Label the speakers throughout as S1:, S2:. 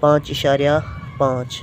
S1: 5.5،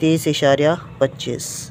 S1: 30.25۔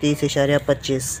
S1: 30.25۔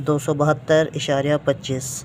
S1: 272.25۔